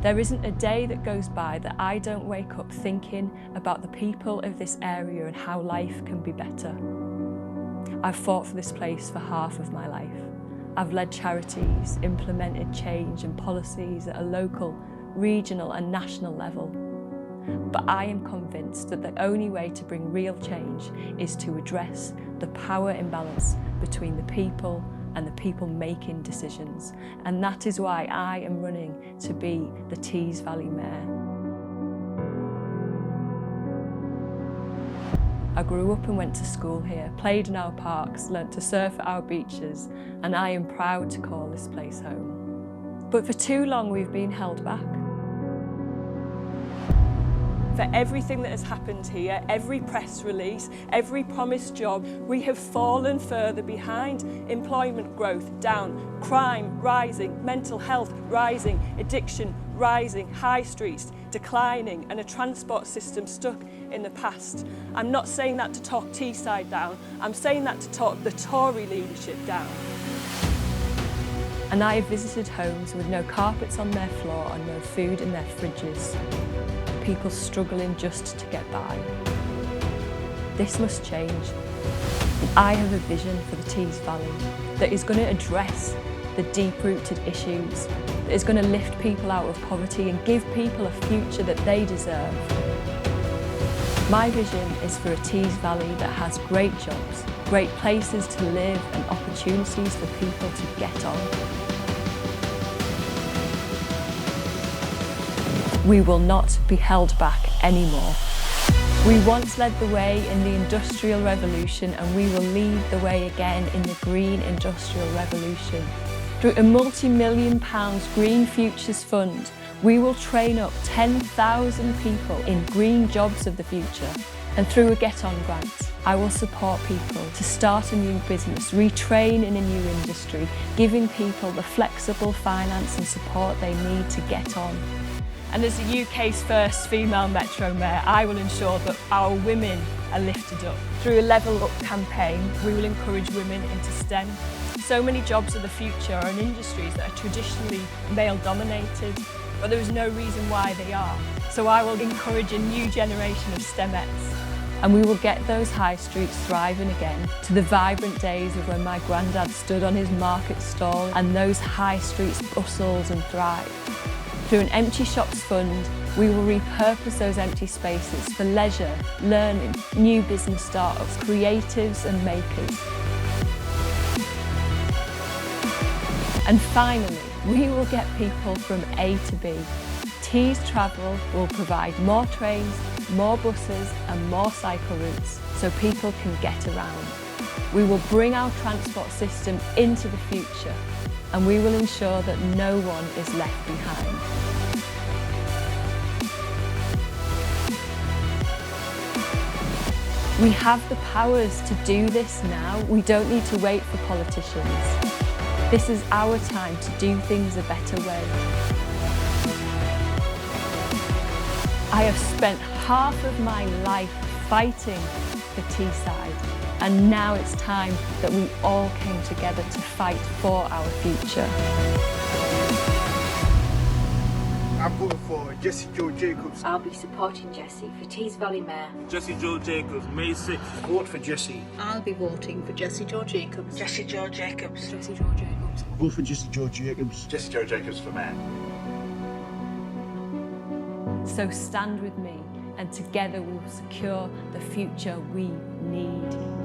There isn't a day that goes by that I don't wake up thinking about the people of this area and how life can be better. I've fought for this place for half of my life. I've led charities, implemented change and policies at a local, regional and national level. But I am convinced that the only way to bring real change is to address the power imbalance between the people and the people making decisions. And that is why I am running to be the Tees Valley Mayor. I grew up and went to school here, played in our parks, learnt to surf at our beaches, and I am proud to call this place home. But for too long we've been held back. For everything that has happened here, every press release, every promised job, we have fallen further behind. Employment growth down, crime rising, mental health rising, addiction rising, high streets declining, and a transport system stuck in the past. I'm not saying that to talk Teesside down, I'm saying that to talk the Tory leadership down. And I have visited homes with no carpets on their floor and no food in their fridges. People struggling just to get by. This must change. And I have a vision for the Tees Valley that is going to address the deep-rooted issues, that is going to lift people out of poverty and give people a future that they deserve. My vision is for a Tees Valley that has great jobs, great places to live and opportunities for people to get on. We will not be held back anymore. We once led the way in the Industrial Revolution and we will lead the way again in the Green Industrial Revolution. Through a multi-million-pound Green Futures Fund, we will train up 10,000 people in green jobs of the future. And through a Get On grant, I will support people to start a new business, retrain in a new industry, giving people the flexible finance and support they need to get on. And as the UK's first female Metro Mayor, I will ensure that our women are lifted up. Through a Level Up campaign, we will encourage women into STEM. So many jobs of the future are in industries that are traditionally male-dominated, but there is no reason why they are. So I will encourage a new generation of STEMettes. And we will get those high streets thriving again to the vibrant days of when my granddad stood on his market stall and those high streets bustled and thrived. Through an Empty Shops Fund, we will repurpose those empty spaces for leisure, learning, new business startups, creatives and makers. And finally, we will get people from A to B. Tees Travel will provide more trains, more buses and more cycle routes so people can get around. We will bring our transport system into the future and we will ensure that no one is left behind. We have the powers to do this now. We don't need to wait for politicians. This is our time to do things a better way. I have spent half of my life fighting for Teesside, and now it's time that we all came together to fight for our future. I'm voting for Jessie Jacobs. I'll be supporting Jessie for Tees Valley Mayor. Jessie Jacobs, May 6th. Vote for Jessie. I'll be voting for Jessie Jacobs. Jessie Jacobs. Jessie Jacobs. Vote for Jessie Jacobs. Jessie Jacobs for Mayor. So stand with me and together we will secure the future we need.